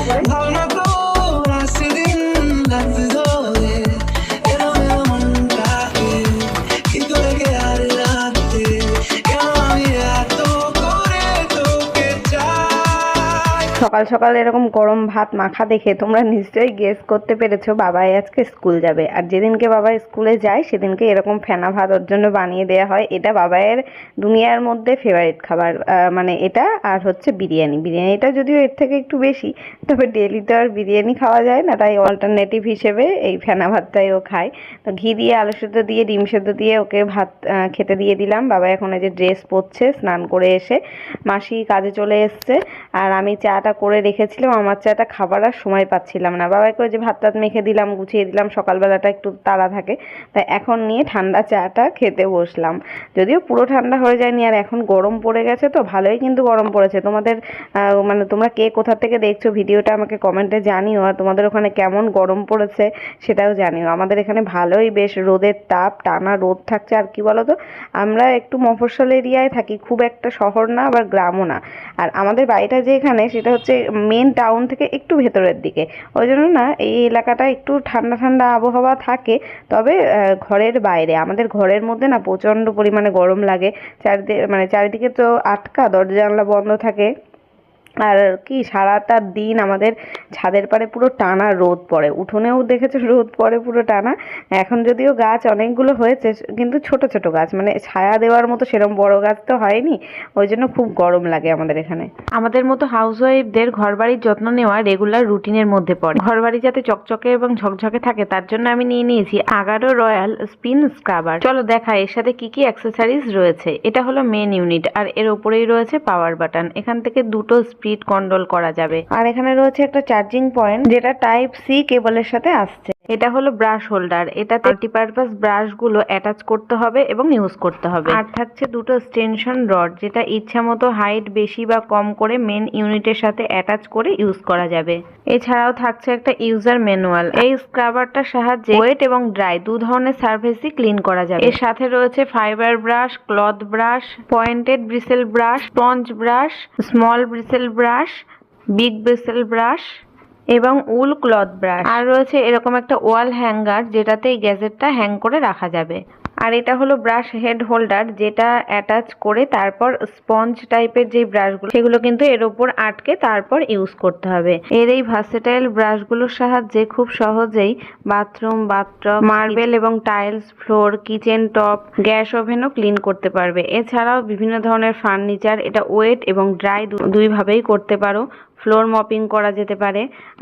করে। সকাল সকাল এরকম গরম ভাত মাখা দেখে তোমরা নিশ্চয়ই গেস করতে পেরেছো বাবাই আজকে স্কুল যাবে। আর যেদিনকে বাবা স্কুলে যায় সেদিনকে এরকম ফেনা ভাত ওর জন্য বানিয়ে দেওয়া হয়। এটা বাবাইয়ের দুনিয়ার মধ্যে ফেভারিট খাবার, মানে এটা আর হচ্ছে বিরিয়ানি। বিরিয়ানিটা যদিও এর থেকে একটু বেশি, তবে ডেলি তো আর বিরিয়ানি খাওয়া যায় না, তাই অল্টারনেটিভ হিসেবে এই ফেনা ভাতটাই ও খায়। তো ঘি দিয়ে, আলু সেদ্ধ দিয়ে, ডিম সেদ্ধ দিয়ে ওকে ভাত খেতে দিয়ে দিলাম। বাবা এখন এই যে ড্রেস পরছে, স্নান করে এসে মাসি কাজে চলে এসছে। আর আমি চাটা করে রেখেছিলাম, আমার চাটা খাবার আর সময় পাচ্ছিলাম না। বাবাকে ওই যে ভাত টাত মেখে দিলাম, গুছিয়ে দিলাম, সকালবেলাটা একটু তাড়া থাকে, তাই এখন নিয়ে ঠান্ডা চাটা খেতে বসলাম। যদিও পুরো ঠান্ডা হয়ে যায়নি, আর এখন গরম পড়ে গেছে, তো ভালোই কিন্তু গরম পড়েছে। তোমাদের মানে তোমরা কে কোথা থেকে দেখছো ভিডিওটা আমাকে কমেন্টে জানিও, আর তোমাদের ওখানে কেমন গরম পড়েছে সেটাও জানিও। আমাদের এখানে ভালোই বেশ রোদের তাপ, টানা রোদ থাকছে। আর কি বলো তো, আমরা একটু মফস্বল এরিয়ায় থাকি, খুব একটা শহর না আবার গ্রামও না। আর আমাদের বাড়িটা যেখানে সেটা হচ্ছে মেন টাউন থেকে একটু ভেতরের দিকে, ওই জন্য না এই এলাকাটা একটু ঠান্ডা ঠান্ডা আবহাওয়া থাকে। তবে ঘরের বাইরে, আমাদের ঘরের মধ্যে না প্রচণ্ড পরিমাণে গরম লাগে। চারিদিকে তো আটকা, দরজা জানলা বন্ধ থাকে। আর কি সারাটা দিন আমাদের ছাদের পাড়ে পুরো টানা রোদ পড়ে, উঠোনেও দেখেছো রোদ পড়ে পুরো টানা। এখন যদিও গাছ অনেকগুলো হয়েছে, কিন্তু ছোট ছোট গাছ, মানে ছায়া দেওয়ার মতো সেরকম বড় গাছ তো হয়নি, ওই জন্য খুব গরম লাগে আমাদের এখানে। আমাদের মতো হাউসওয়াইফদের ঘরবাড়ির যত্ন নেওয়া রেগুলার রুটিনের মধ্যে পড়ে। ঘরবাড়ি যাতে চকচকে এবং ঝকঝকে থাকে তার জন্য আমি নিয়ে নিয়েছি আগারো রয়্যাল স্পিন স্ক্রাবার। চলো দেখা এর সাথে কি কি অ্যাক্সেসরিজ রয়েছে। এটা হলো মেন ইউনিট, আর এর উপরেই রয়েছে পাওয়ার বাটন। এখান থেকে দুটো স্পিড কন্ট্রোল করা যাবে। আর এখানে রয়েছে একটা চার্জিং পয়েন্ট, যেটা টাইপ সি কেবলের সাথে আসছে। এটা হলো ব্রাশ হোল্ডার, এটাতে মাল্টিপারপাস ব্রাশ গুলো অ্যাটাচ করতে হবে এবং ইউজ করতে হবে। আর থাকছে দুটো এক্সটেনশন রড, যেটা ইচ্ছা মতো হাইট বেশি বা কম করে মেন ইউনিটের সাথে অ্যাটাচ করে ইউজ করা যাবে। এছাড়াও থাকছে একটা ইউজার ম্যানুয়াল। এই স্ক্রাবারটার সাহায্যে ওয়েট এবং ড্রাই দু ধরনের সারফেসই ক্লিন করা যাবে। এর সাথে রয়েছে fibre brush, cloth brush, pointed bristle brush, sponge brush, small bristle brush, big bristle brush এবং উল ক্লথ ব্রাশ। আর রয়েছে এরকম একটা ওয়াল হ্যাঙ্গার, যেটাতে এই গ্যাজেটটা হ্যাং করে রাখা যাবে। আর এটা হলো ব্রাশ হেড হোল্ডার, যেটা অ্যাটাচ করে তারপর স্পঞ্জ টাইপের যে ব্রাশগুলো সেগুলো কিন্তু এর উপর আটকে তারপর ইউজ করতে হবে। এর এই ভার্সেটাইল ব্রাশগুলোর সাহায্যে খুব সহজেই বাথরুম, বাথটব, মার্বেল এবং tiles, floor, kitchen top, gas ওভেনও ক্লিন করতে পারবে। এছাড়াও বিভিন্ন ধরনের ফার্নিচার এটা ওয়েট এবং ড্রাই দুইভাবেই করতে পারো। ফ্লোর মপিং করা যেতে পারে।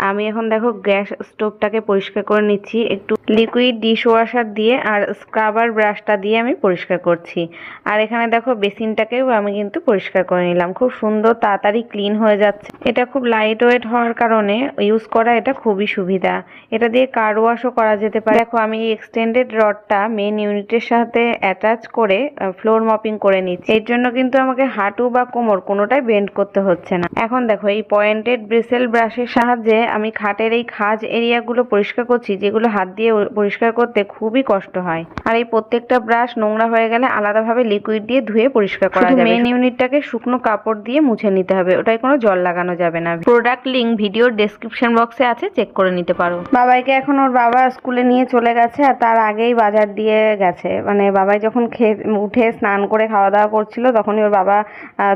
আমি এখন দেখো গ্যাস স্টোভটাকে পরিষ্কার করে নিচ্ছি একটু লিকুইড ডিশ ওয়াশার দিয়ে, আর স্ক্রাবার ব্রাশটা দিয়ে আমি পরিষ্কার করছি। আর এখানে দেখো বেসিনটাকেও আমি কিন্তু পরিষ্কার করে নিলাম। খুব সুন্দর তাড়াতাড়ি ক্লিন হয়ে যাচ্ছে। এটা খুব লাইট ওয়েট হওয়ার কারণে ইউজ করা এটা খুবই সুবিধা। এটা দিয়ে কার ওয়াশও করা যেতে পারে। দেখো আমি এই এক্সটেন্ডেড রডটা মেন ইউনিটের সাথে অ্যাটাচ করে ফ্লোর মপিং করে নিচ্ছি। এর জন্য কিন্তু আমাকে হাঁটু বা কোমর কোনোটাই বেন্ড করতে হচ্ছে না। এখন দেখো এই পয়েন্টেড ব্রিসেল ব্রাশের সাহায্যে আমি খাটের এই খাজ এরিয়াগুলো পরিষ্কার করছি, যেগুলো হাত দিয়ে পরিষ্কার করতে খুবই কষ্ট হয়। আর এই প্রত্যেকটা ব্রাশ নোংরা হয়ে গেলে আলাদাভাবে লিকুইড দিয়ে ধুয়ে পরিষ্কার করা যাবে। মেন ইউনিটটাকে শুকনো কাপড় দিয়ে মুছে নিতে হবে, ওটায় কোনো জল লাগানো যাবে না। প্রোডাক্ট লিংক ভিডিওর ডেসক্রিপশন বক্সে আছে, চেক করে নিতে পারো। বাবাইকে এখন ওর বাবা স্কুলে নিয়ে চলে গেছে, আর তার আগেই বাজার দিয়ে গেছে। মানে বাবাই যখন উঠে স্নান করে খাওয়া দাওয়া করছিল, তখনই ওর বাবা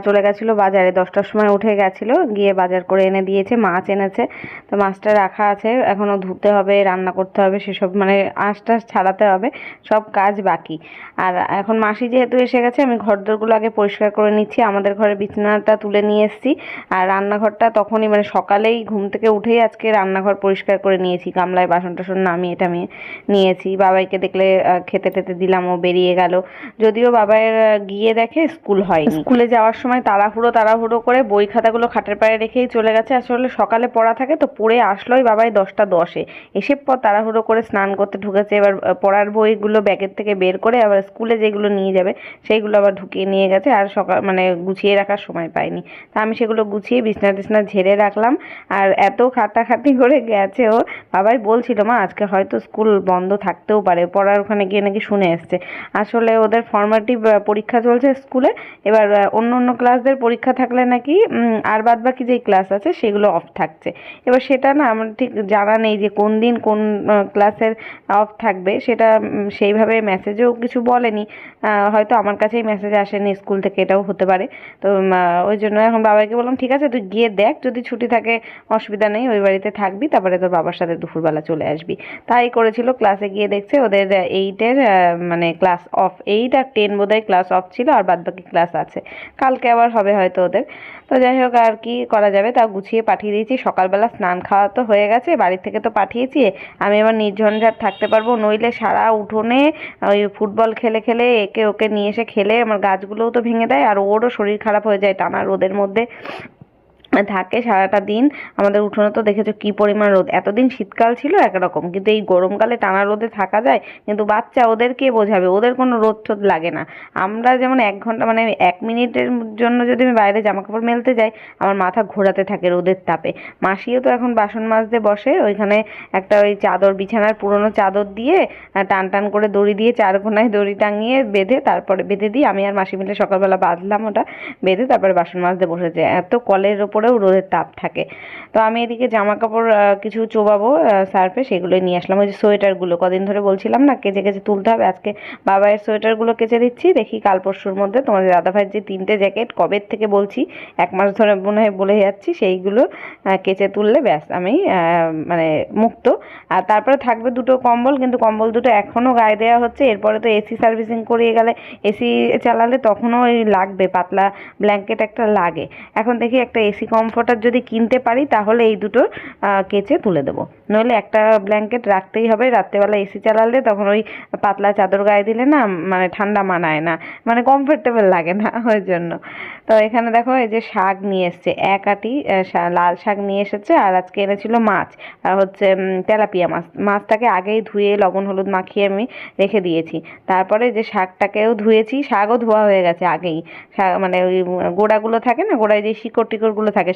চলে গেছিল বাজারে। 10টার সময় উঠে গেছিল, গিয়ে বাজার করে এনে দিয়েছে। মাছ এনেছে, তো মাছটা রাখা আছে, এখনো ধুতে হবে, রান্না করতে হবে, সেসব মানে আঁশ টাশ ছাড়াতে হবে, সব কাজ বাকি। আর এখন মাসি যেহেতু এসে গেছে, আমি ঘরদোরগুলো আগে পরিষ্কার করে নিচ্ছি। আমাদের ঘরে বিছানাটা তুলে নিয়ে এসেছি, আর রান্নাঘরটা তখনই মানে সকালেই ঘুম থেকে উঠেই আজকে রান্নাঘর পরিষ্কার করে নিয়েছি। গামলায় বাসন টাসন নামিয়ে টামিয়ে নিয়েছি। বাবাইকে দেখলে খেতে টেতে দিলাম, ও বেরিয়ে গেল। যদিও বাবাইয়ের গিয়ে দেখে স্কুল হয়নি। স্কুলে যাওয়ার সময় তাড়াহুড়ো করে বই খাতাগুলো খাটের পায়ে রেখেই চলে গেছে। আসলে সকালে পড়া থাকে, তো পড়ে আসলোই বাবাই 10টা 10-এ। এসে পর তাড়াহুড়ো করে স্নান করতে ঢুকেছে। এবার পড়ার বইগুলো ব্যাগের থেকে বের করে আবার স্কুলে যেগুলো নিয়ে যাবে সেইগুলো আবার ঢুকিয়ে নিয়ে গেছে। আর সকাল মানে গুছিয়ে রাখার সময় পাইনি, তা আমি সেগুলো গুছিয়ে বিছনা টিছনা ঝেড়ে রাখলাম। আর এত খাটাখাটি করে গেছে ও। বাবাই বলছিল মা আজকে হয়তো স্কুল বন্ধ থাকতেও পারে, পড়ার ওখানে গিয়ে নাকি শুনে এসছে। আসলে ওদের ফর্মাটিভ পরীক্ষা চলছে স্কুলে। এবার অন্য ক্লাসদের পরীক্ষা থাকলে নাকি আর বাদ বাকি যেই ক্লাস ক্লাস আছে সেগুলো অফ থাকছে। এবার সেটা না আমার ঠিক জানা নেই যে কোন দিন কোন ক্লাসের অফ থাকবে, সেটা সেইভাবে মেসেজেও কিছু বলেনি, হয়তো আমার কাছেই মেসেজ আসেনি স্কুল থেকে, এটাও হতে পারে। তো ওই জন্য এখন বাবাকে বললাম ঠিক আছে তুই গিয়ে দেখ, যদি ছুটি থাকে অসুবিধা নেই, ওই বাড়িতে থাকবি, তারপরে তোর বাবার সাথে দুপুরবেলা চলে আসবি। তাই করেছিল। ক্লাসে গিয়ে দেখছে ওদের 8-এর মানে ক্লাস অফ, 8 আর 10 বোধহয় ক্লাস অফ ছিল, আর বাদবাকি ক্লাস আছে, কালকে আবার হবে হয়তো ওদের। তো যাই হোক, আর কি করা যাবে, তা গুছিয়ে পাঠিয়ে দিয়েছি। সকালবেলা স্নান খাওয়া তো হয়ে গেছে, বাড়ির থেকে তো পাঠিয়েছি, আমি এবার নির্ঝঞ্ঝাট থাকতে পারবো, নইলে সারা উঠোনে ওই ফুটবল খেলে খেলে একে ওকে নিয়ে এসে খেলে আমার গাছগুলোও তো ভেঙে দেয়, আর ওরও শরীর খারাপ হয়ে যায় টানা রোদের মধ্যে থাকে সারাটা দিন। আমাদের উঠোনে তো দেখেছো কি পরিমাণ রোদ, এতদিন শীতকাল ছিল একরকম, কিন্তু এই গরমকালে টানা রোদে থাকা যায়? কিন্তু বাচ্চা, ওদের কে বোঝাবে, ওদের কোনো রোদ টোদ লাগে না। আমরা যেমন 1 ঘন্টা মানে 1 মিনিটের জন্য যদি আমি বাইরে জামা কাপড় মেলতে যাই, আমার মাথা ঘোরাতে থাকে রোদের তাপে। মাসিও তো এখন বাসন মাজতে বসে, ওইখানে একটা ওই চাদর, বিছানার পুরনো চাদর দিয়ে টান টান করে দড়ি দিয়ে 4 কোনায় দড়ি টাঙিয়ে বেঁধে, তারপরে বেঁধে দিই আমি আর মাসি মিলে, সকালবেলা বাঁধলাম ওটা, বেঁধে তারপরে বাসন মাজতে বসেছে। এত কলের ওপরেও রোদের তাপ থাকে। তো আমি এদিকে জামা কাপড় কিছু চোবাবো সার্ফে, সেগুলোই নিয়ে আসলাম। ওই যে সোয়েটারগুলো কদিন ধরে বলছিলাম না কেচে কেচে তুলতে হবে, আজকে বাবায়ের সোয়েটারগুলো কেচে দিচ্ছি। দেখি কাল পরশুর মধ্যে তোমাদের দাদাভাইয়ের যে 3টে জ্যাকেট কবের থেকে বলছি, 1 মাস ধরে মনে হয় বলে যাচ্ছি, সেইগুলো কেচে তুললে ব্যাস আমি মানে মুক্ত। আর তারপরে থাকবে 2টো কম্বল, কিন্তু কম্বল দুটো এখনও গায়ে দেওয়া হচ্ছে। এরপরে তো এসি সার্ভিসিং করিয়ে গেলে, এসি চালালে তখনও ওই লাগবে, পাতলা ব্ল্যাঙ্কেট একটা লাগে। এখন দেখি একটা এসি কমফোর্টার যদি কিনতে পারি তাহলে এই দুটো কেচে তুলে দেবো, নইলে একটা ব্ল্যাঙ্কেট রাখতেই হবে। রাত্রেবেলা এসি চালালে তখন ওই পাতলা চাদর গায়ে দিলে না মানে ঠান্ডা মানায় না, মানে কমফোর্টেবল লাগে না, ওই জন্য। তো এখানে দেখো এই যে শাক নিয়ে এসছে, 1 আঁটি লাল শাক নিয়ে এসেছে, আর আজকে এনেছিল মাছ, হচ্ছে তেলাপিয়া মাছ। মাছটাকে আগেই ধুয়ে লবণ হলুদ মাখিয়ে আমি রেখে দিয়েছি। তারপরে যে শাকটাকেও ধুয়েছি, শাকও ধোয়া হয়ে গেছে আগেই। মানে ওই গোড়াগুলো থাকে না, গোড়ায় যে শিকড় টিকড়গুলো থাকে,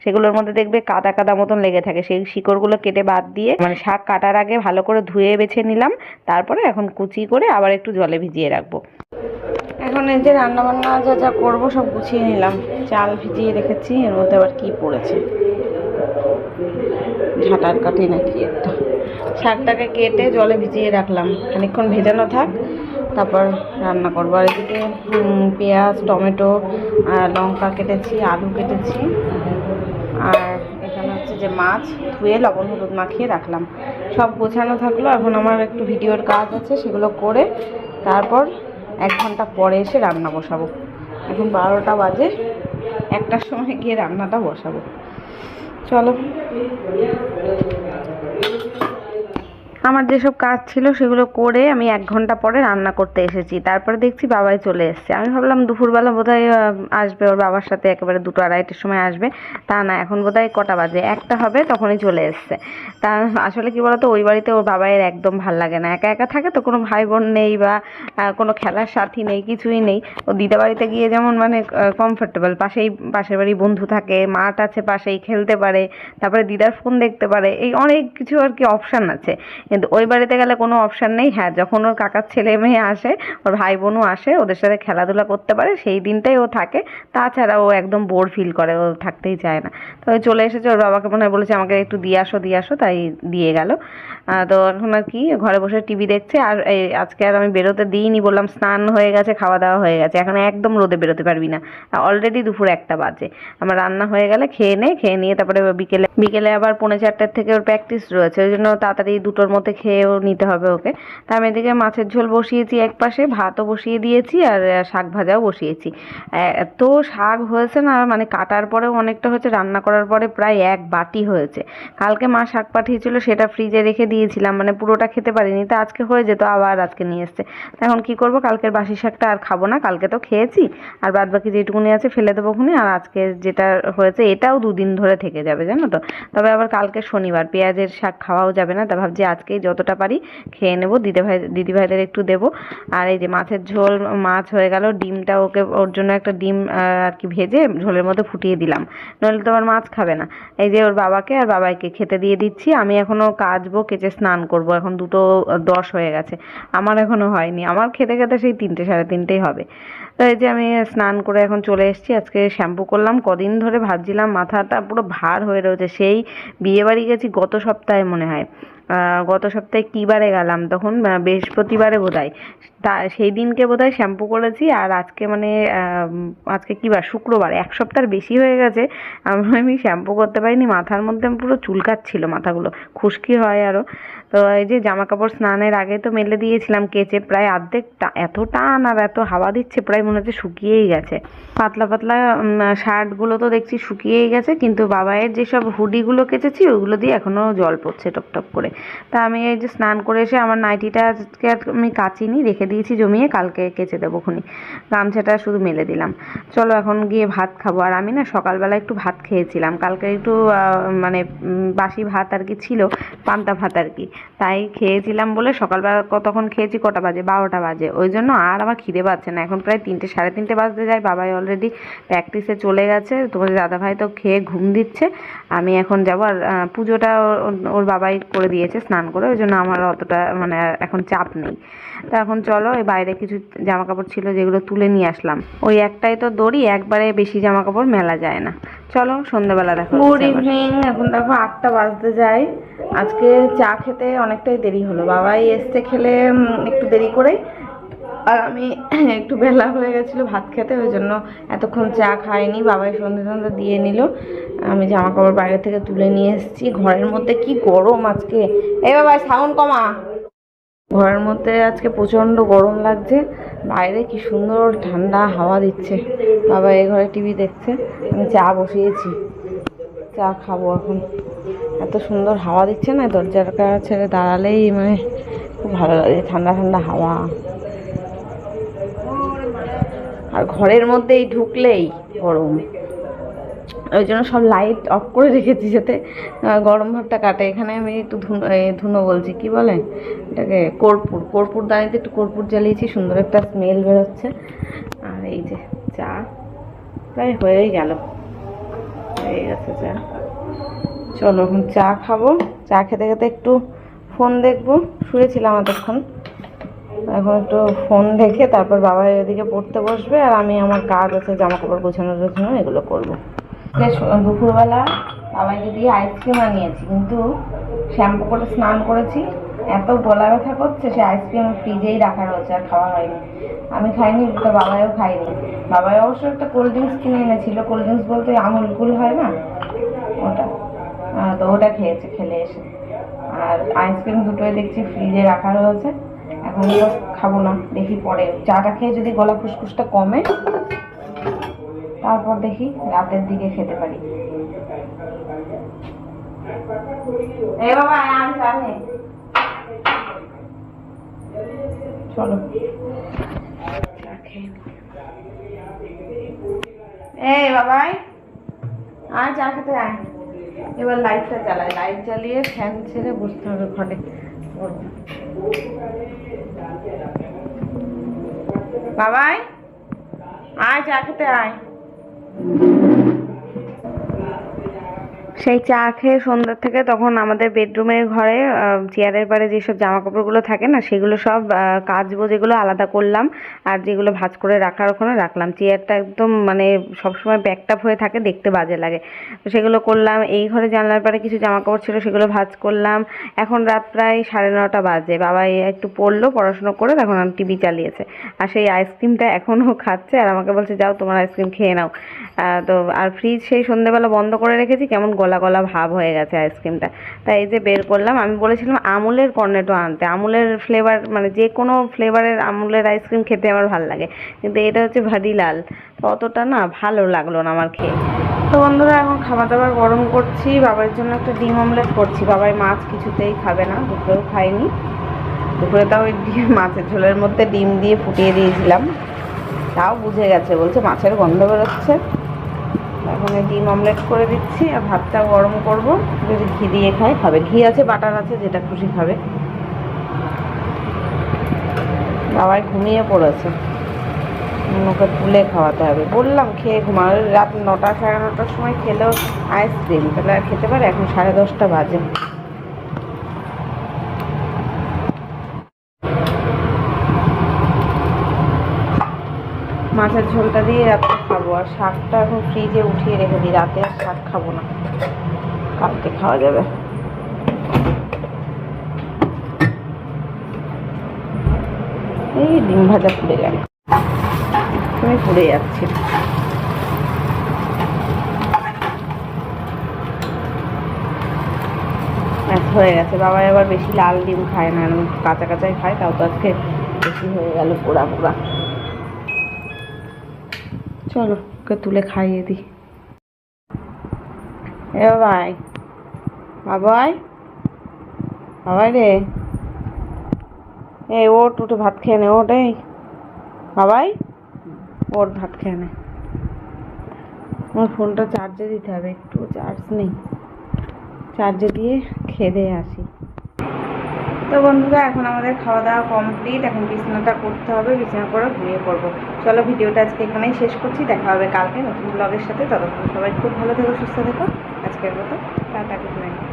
সেগুলোর মধ্যে দেখবে কাদা কাদা মতন লেগে থাকে, সেই শিকড়গুলো কেটে বাদ দিয়ে, মানে শাক কাটার আগে ভালো করে ধুয়ে বেছে নিলাম। তারপরে এখন কুচি করে আবার একটু জলে ভিজিয়ে রাখবো। এখন এই যে রান্নাবান্না যা যা করবো সব গুছিয়ে নিলাম। চাল ভিজিয়ে রেখেছি, এর মধ্যে আবার কি পড়েছে, ঝাঁটার কাঠি নাকি একটা। শাকটাকে কেটে জলে ভিজিয়ে রাখলাম, খানিকক্ষণ ভেজানো থাক, তারপর রান্না করবো। আর এদিকে পেঁয়াজ, টমেটো, লঙ্কা কেটেছি, আলু কেটেছি, আর এখানে হচ্ছে যে মাছ ধুয়ে লবণ হলুদ মাখিয়ে রাখলাম। সব গোছানো থাকলো। এখন আমার একটু ভিডিওর কাজ আছে, সেগুলো করে তারপর 1 ঘন্টা পরে এসে রান্না বসাবো। এখন 12টা বাজে, 1টার সময় গিয়ে রান্নাটা বসাবো। চলো, আমার যেসব কাজ ছিল সেগুলো করে আমি 1 ঘন্টা পরে রান্না করতে এসেছি। তারপরে দেখছি বাবাই চলে এসছে। আমি ভাবলাম দুপুরবেলা বোধহয় আসবে, ওর বাবার সাথে একেবারে 2টো-2:30টার সময় আসবে। তা না, এখন বোধহয় কটা বাজে, 1টা হবে, তখনই চলে এসছে। তা আসলে কি বলতো, ওই বাড়িতে ওর বাবাইয়ের একদম ভাল লাগে না, একা একা থাকে তো, কোনো ভাই বোন নেই বা কোনো খেলার সাথী নেই, কিছুই নেই। ও দিদা বাড়িতে গিয়ে যেমন মানে কমফোর্টেবল, পাশের বাড়ি বন্ধু থাকে, মাঠ আছে পাশেই, খেলতে পারে, তারপরে দিদার ফোন দেখতে পারে, এই অনেক কিছু আর কি অপশান আছে। কিন্তু ওই বাড়িতে গেলে কোনো অপশান নেই। হ্যাঁ, যখন ওর কাকার ছেলে মেয়ে আসে, ওর ভাই বোনও আসে, ওদের সাথে খেলাধুলা করতে পারে, সেই দিনটাই ও থাকে। তাছাড়া ও একদম বোর ফিল করে, ও থাকতেই চায় না। তো চলে এসেছে, ওর বাবাকে মনে হয় বলেছে আমাকে একটু দিয়ে আসো, তাই দিয়ে গেল। তো এখন আর কি ঘরে বসে টিভি দেখছে। আর আজকে আর আমি বেরোতে দিইনি, বললাম স্নান হয়ে গেছে, খাওয়া দাওয়া হয়ে গেছে, এখন একদম রোদে বেরোতে পারবি না। অলরেডি দুপুর 1টা বাজে। আমার রান্না হয়ে গেলে খেয়ে নিয়ে তারপরে বিকেলে আবার 3:45টার থেকে ওর প্র্যাকটিস রয়েছে, ওই জন্য তাড়াতাড়ি 2টোর মধ্যে খেয়েও নিতে হবে ওকে। তা আমি এদিকে মাছের ঝোল বসিয়েছি এক পাশে, ভাতও বসিয়ে দিয়েছি, আর শাক ভাজাও বসিয়েছি। এত শাক হয়েছে না, মানে কাটার পরেও অনেকটা হয়েছে, রান্না করার পরে প্রায় 1 বাটি হয়েছে। কালকে মা শাক পাঠিয়েছিল, সেটা ফ্রিজে রেখে দিয়েছিলাম, মানে পুরোটা খেতে পারিনি, তা আজকে হয়ে যেত, আবার আজকে নিয়ে এসছে। এখন কি করব, কালকের বাসি শাকটা আর খাবো না, কালকে তো খেয়েছি, আর বাদ বাকি যেটুকুনি আছে ফেলে দেবো খুনি। আর আজকে যেটা হয়েছে এটাও 2 দিন ধরে থেকে যাবে, জানো তো। তবে আবার কালকে শনিবার, পেঁয়াজের শাক খাওয়াও যাবে না, তা ভাবছি আজকে কালকে যতটা পারি খেয়ে নেবো, দিদিভাইদের একটু দেবো। আর এই যে মাছের ঝোল, মাছ হয়ে গেল, ডিমটা ওর জন্য একটা ডিম আর কি ভেজে ঝোলের মধ্যে ফুটিয়ে দিলাম, নইলে তো আবার মাছ খাবে না। এই যে ওর বাবাকে আর বাবাইকে খেতে দিয়ে দিচ্ছি। আমি এখনো কাচবো, কেচে স্নান করব, এখন 2:10 হয়ে গেছে, আমার এখনো হয়নি। আমার খেতে খেতে সেই 3টে সাড়ে 3টেই হবে। তো এই যে আমি স্নান করে এখন চলে এসেছি। আজকে শ্যাম্পু করলাম, কদিন ধরে ভাবছিলাম মাথাটা পুরো ভার হয়ে রয়েছে, সেই বিয়ে বাড়ি গেছি গত সপ্তাহে মনে হয়। গত সপ্তাহে কী বারে গেলাম তখন, বৃহস্পতিবারে বোধহয়, তা সেই দিনকে বোধহয় শ্যাম্পু করেছি। আর আজকে মানে আজকে কী বার, শুক্রবার, 1 সপ্তাহের বেশি হয়ে গেছে আমি শ্যাম্পু করতে পারিনি। মাথার মধ্যে পুরো চুলকাচ্ছিল, মাথাগুলো খুশকি হয় আরও। তো এই যে জামা কাপড় স্নানের আগে তো মেলে দিয়েছিলাম কেচে, প্রায় অর্ধেক, এত টান আর এত হাওয়া দিচ্ছে প্রায় মনে হচ্ছে শুকিয়েই গেছে। পাতলা পাতলা শার্টগুলো তো দেখছি শুকিয়েই গেছে, কিন্তু বাবাইয়ের যেসব হুডিগুলো কেচেছি ওগুলো দিয়ে এখনও জল পড়ছে টপ টপ করে। তা আমি এই যে স্নান করে এসে আমার নাইটিটা আজকে আমি কাচিনি, রেখে দিয়েছি জমিয়ে, কালকে কেচে দেবো খুনি। গামছাটা শুধু মেলে দিলাম। চলো এখন গিয়ে ভাত খাবো। আর আমি না সকালবেলা একটু ভাত খেয়েছিলাম, কালকে একটু মানে বাসি ভাত আর কি ছিল, পান্তা ভাত আর কি, তাই খেয়েছিলাম বলে সকালবেলা তখন খেয়েছি কটা বাজে, 12টা বাজে, ওই জন্য আর আমার খিদে পাচ্ছে না। এখন প্রায় 3টে সাড়ে 3টে বাজতে যায়, বাবাই অলরেডি প্র্যাকটিসে চলে গেছে, তোমাদের দাদাভাই তো খেয়ে ঘুম দিচ্ছে। আমি এখন যাবো। আর পুজোটা ওর বাবাই করে দিয়েছে স্নান করে, ওই জন্য আমার অতটা মানে এখন চাপ নেই। তা এখন চলো, এই বাইরে কিছু জামা কাপড় ছিল যেগুলো তুলে নিয়ে আসলাম, ওই একটাই তো দড়ি, একবারে বেশি জামা কাপড় মেলা যায় না। চলো সন্ধ্যাবেলা দেখো। গুড ইভিনিং, এখন দেখো 8টা বাজতে যায়। আজকে চা খেতে অনেকটাই দেরি হলো, বাবাই এসছে খেলে একটু দেরি করেই, আর আমি একটু বেলা হয়ে গেছিলো ভাত খেতে, ওই জন্য এতক্ষণ চা খাইনি। বাবাই সন্ধ্যে দিয়ে নিল। আমি জামা কাপড় বাইরে থেকে তুলে নিয়ে এসেছি। ঘরের মধ্যে কি গরম আজকে, এই বাবা সাউন্ড কমা। ঘরের মধ্যে আজকে প্রচণ্ড গরম লাগছে, বাইরে কি সুন্দর ঠান্ডা হাওয়া দিচ্ছে। বাবা এই ঘরে টিভি দেখছে, আমি চা বসিয়েছি, চা খাবো এখন। এত সুন্দর হাওয়া দিচ্ছে না, দরজার ছেড়ে দাঁড়ালেই মানে খুব ভালো লাগে, ঠান্ডা ঠান্ডা হাওয়া। আর ঘরের মধ্যেই ঢুকলেই গরম, ওই জন্য সব লাইট অফ করে রেখেছি যাতে গরম ভাবটা কাটে। এখানে আমি একটু ধুনো বলছি কি বলে এটাকে, কর্পূর দানিতে একটু কর্পূর জ্বালিয়েছি, সুন্দর একটা স্মেল বেরোচ্ছে। আর এই যে চা প্রায় হয়েই গেল, হয়ে গেছে চা। চলো এখন চা খাবো, চা খেতে খেতে একটু ফোন দেখবো, শুয়েছিলাম এতক্ষণ, এখন একটু ফোন দেখে তারপর বাবা এদিকে পড়তে বসবে, আর আমি আমার কাজ আছে জামা কাপড় গোছানোর জন্য এগুলো করবো। দুপুরবেলা বাবাকে দিয়ে আইসক্রিম আনিয়েছি, কিন্তু শ্যাম্পু করে স্নান করেছি, এত গলা ব্যথা করছে, সে আইসক্রিম ফ্রিজেই রাখা রয়েছে, আর খাওয়া হয়নি। আমি খাইনি, তো বাবাও খাইনি। বাবাই অবশ্য একটা কোল্ড ড্রিঙ্কস কিনে এনেছিল, কোল্ড ড্রিঙ্কস বলতে আমুল কুল হয় না ওটা, তো ওটা খেয়েছে খেলে এসে। আর আইসক্রিম দুটোই দেখছি ফ্রিজে রাখা রয়েছে, এখন তো খাবো না, দেখি পরে চাটা খেয়ে যদি গলা ফুসফুসটা কমে তারপর দেখি রাতের দিকে খেতে পারি। এই বাবা চলো এই বাবাই আয় চা খেতে আয়। এবার লাইটটা জ্বালায়, লাইট জ্বালিয়ে ফ্যান ছেড়ে বসতে হবে ঘরে। বাবাই আয় চা খেতে আয়। সেই চা খেয়ে সন্ধ্যা থেকে তখন আমাদের বেডরুমের ঘরে চেয়ারের পাড়ে যেসব জামা কাপড়গুলো থাকে না সেগুলো সব কাচবো, যেগুলো আলাদা করলাম, আর যেগুলো ভাঁজ করে রাখার ওখানে রাখলাম। চেয়ারটা একদম মানে সবসময় ব্যাকটাপ হয়ে থাকে, দেখতে বাজে লাগে, তো সেগুলো করলাম। এই ঘরে জানলার পাড়ে কিছু জামা কাপড় ছিল, সেগুলো ভাঁজ করলাম। এখন রাত প্রায় 9:30 বাজে, বাবা একটু পড়লো, পড়াশুনো করে তখন টিভি চালিয়েছে, আর সেই আইসক্রিমটা এখনও খাচ্ছে, আর আমাকে বলছে যাও তোমার আইসক্রিম খেয়ে নাও। তো আর ফ্রিজ সেই সন্ধ্যেবেলা বন্ধ করে রেখেছি, কেমন গলা গলা ভাব হয়ে গেছে আইসক্রিমটা, তাই এই যে বের করলাম। আমি বলেছিলাম আমুলের কর্নেটো আনতে, আমুলের ফ্লেভার মানে যে কোনো ফ্লেভারের আমুলের আইসক্রিম খেতে আমার ভালো লাগে, কিন্তু এটা হচ্ছে ভাডিলাল, তো অতটা না ভালো লাগলো না আমার খেয়ে। তো বন্ধুরা এখন খাবার দাবার গরম করছি, বাবার জন্য একটা ডিম অমলেট করছি। বাবাই মাছ কিছুতেই খাবে না, দুপুরেও খাইনি, দুপুরে তাও ওই মাছের ঝোলের মধ্যে ডিম দিয়ে ফুটিয়ে দিয়েছিলাম, তাও বুঝে গেছে, বলছে মাছের গন্ধ বেরোচ্ছে। এখন ডিম অমলেট করে দিচ্ছি, আর ভাতটা গরম করব, যদি ঘি দিয়ে খায় খাবে, ঘি আছে বাটার আছে, যেটা খুশি খাবে। বাবাই ঘুমিয়ে পড়েছে, ওকে তুলে খাওয়াতে হবে। বললাম খেয়ে ঘুমাও, রাত 9টা 9:30টার সময় খেলেও আইসক্রিম, তাহলে আর খেতে পারে? এখন 10:30 বাজে। মাছের ঝোলটা দিয়ে রাত্রে খাবো, আর শাকটা এখন ফ্রিজে উঠিয়ে রেখে দিই, রাতে আর শাক খাবো না, কালকে খাওয়া যাবে। এই ডিম ভাজা পুড়ে গেল, তুমি পুড়ে যাচ্ছি। হয়ে গেছে। বাবা আবার বেশি লাল ডিম খায় না, এরকম কাঁচা কাঁচাই খায়, তাও তো আজকে বেশি হয়ে গেল পোড়া পোড়া। চলো ওকে তুলে খাইয়ে দিই। এ বাবাই, বাবাই, বাবাই রে, এই ওট, উঠে ভাত খেয়ে নে, ওট, এই বাবাই ওর ভাত খেয়ে নে। আমার ফোনটা চার্জে দিতে হবে, একটু চার্জ নেই, চার্জে দিয়ে খেয়ে দিয়ে আসি। তো বন্ধুরা, এখন আমাদের খাওয়া দাওয়া কমপ্লিট, এখন বিছানাটা করতে হবে, বিছানা করে ঘুমিয়ে পড়বো। চলো ভিডিওটা আজকে এখানেই শেষ করছি, দেখা হবে কালকে নতুন ব্লগের সাথে। ততক্ষণ সবাই খুব ভালো থেকো, সুস্থ থেকো। আজকের মতো টাটা, গুড নাইট।